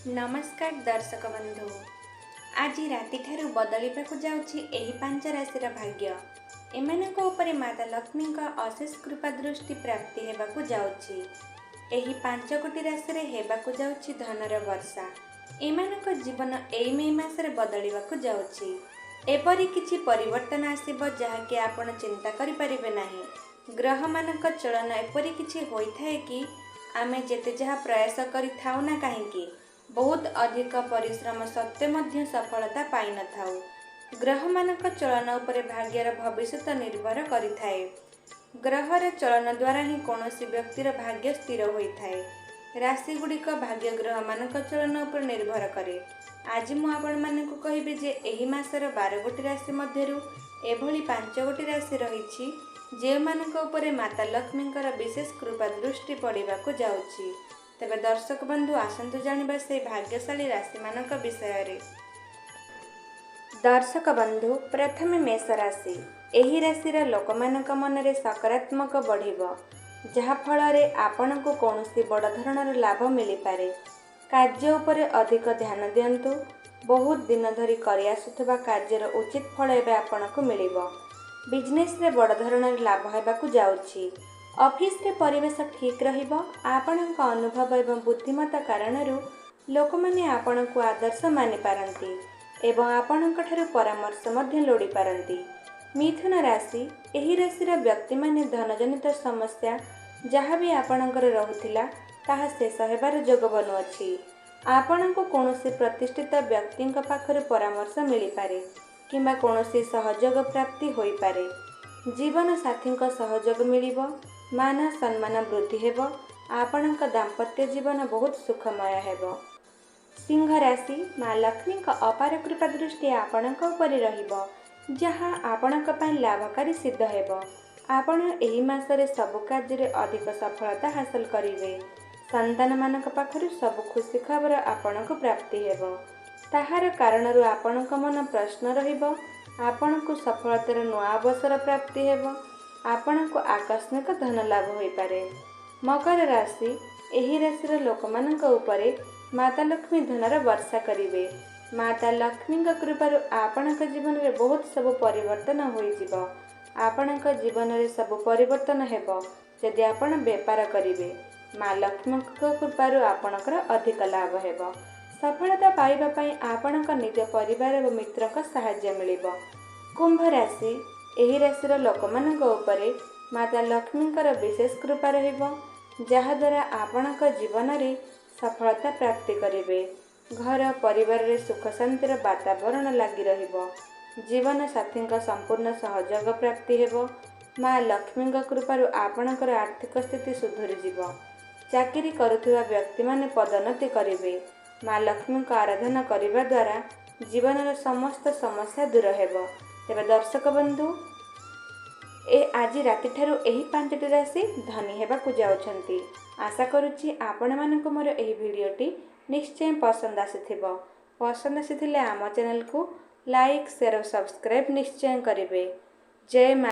नमस्कार दर्शक बंधु। आज राति ठारू बदलिबाकु जाउछि एही पांच राशिर भाग्य। एमानक उपरे माता लक्ष्मी का अशेष कृपा दृष्टि प्राप्ति हेबाकु जाउछि। एही पांच कोटी राशि रे हेबाकु जाउछि धनर वर्षा। एमानक जीवन एई मे मासरे बदलिबाकु जाउछि। एपरि किछि परिवर्तन आसिबो जहाँकि आपण चिंता करि परिबे नाही। ग्रह मानक चलन एपरि किछि होइथाय कि आमे जेते जहा प्रयास करि थाउ ना काहेकि बहुत अधिक परिश्रम सत्वे मध्य सफलता पाई न थाउ। ग्रह मानक चलन उपरे भाग्यर भविष्य निर्भर करिथाए। ग्रहर चलन द्वारा ही कौनसी व्यक्तिर भाग्य स्थिर होइथाए। राशि गुड़िक भाग्य ग्रह मानक चलन उपर निर्भर करे। आज मु आपण मानकु कहिबे जे एही मासर 12 गोटी राशि मध्यरु एभली 5 गोटी राशि रहिछि जे मानक उपरे माता लक्ष्मींकर विशेष कृपा दृष्टि पड़िबाकु जाउछि। तेबे दर्शक बंधु आसंतु जानिबा से भाग्यशाली राशि मानक विषय रे। दर्शक बंधु प्रथमे मेष राशि। एही राशिर लोकमानक मनरे सकारात्मक बढ़िबो जहा फଳରେ आपणको कौनसी बड़ धरणर लाभ मिली पारे। कार्य उपरे अधिक ध्यान दियंतु। बहुत दिन धरी करि आसुथबा कार्यर उचित फल एबे आपणको मिलिबो। बिजनेस रे बड़ धरणर लाभ हेबाकु जाउछि। ऑफिस रे परिवेश ठीक रहिबो। आपणक अनुभव एवं बुद्धिमत्ता कारणरू लोकमाने आपणको आदर्श मानि पारंती एवं आपणक ठारू परामर्श मध्य लोड़ी पारंती। मिथुन राशि। एही राशिर व्यक्ति माने धनजनित समस्या जहाँ भी आपणकर रहुथिला ताहा शेष हेबार जोग बनुअछि। आपणको कौनसी प्रतिष्ठित व्यक्तिंक पाखरे परामर्श मिली पारे किंबा कौनसी सहयोग प्राप्ति होई पारे। जीवन साथींक सहयोग मिलिबो। मान सम्मान वृद्धि हेबो। आपणक दाम्पत्य जीवन बहुत सुखमय हेबो। सिंह राशि। माँ लक्ष्मी का अपार कृपा दृष्टि आपणक उपरे रहिबो जहाँ आपणक पई लाभकारी सिद्ध हेबो। आपण एही मासरे सब कार्य रे अधिक सफलता हासिल करिवे। संतान मानक पाखरु सब खुशी खबर आपणक प्राप्ति हेबो। ताहार कारणरू आपणक मन प्रश्न रहिबो। आपणको सफलतार नुआ अवसर प्राप्ति हेबो। आपणको आकस्मिक धन लाभ होई पारे। मकर राशि। एही राशिर लोकमानक उपरे माता लक्ष्मी धनर वर्षा करिवे। माता लक्ष्मी कृपारू आपणक जीवन रे बहुत सब परिवर्तन होई जिवो। आपणक जीवन रे सब परिवर्तन हेबो यदि आपण व्यापार करिवे। माँ लक्ष्मी कृपारू आपणकर अधिक लाभ हेबो। सफलता पाइबा पई आपणक निज परिवार एवं मित्रक सहाय्य मिलिबो। कुंभ राशि। एही राशिर लोकमानक उपरे माता लक्ष्मींकर विशेष कृपा रहिबो जहा द्वारा आपणक जीवन रे सफलता प्राप्ति करिवे। घर परिवार रे सुख शांतिर वातावरण लागि रहिबो। जीवन साथींक संपूर्ण सहयोग प्राप्ति हेबो। माँ लक्ष्मींक कृपारू आपणकर आर्थिक स्थिति सुधुरी जिवो। चाकरी करुथिबा व्यक्ति माने पदोन्नति करिवे। माँ लक्ष्मी को आराधना करिबा द्वारा जीवनर समस्त समस्या दूर हेबो। तेबे दर्शक बंधु आज राति ठारू एही 5टी राशि धनी हेबाकु जाउछंती। आशा करुछि आपण मानक मोर एही भिडियोटी निश्चय पसंद आसीथिबो। पसंद आसीथिले आम चैनल को लाइक शेयर और सब्सक्राइब निश्चय करिवे। जय मां।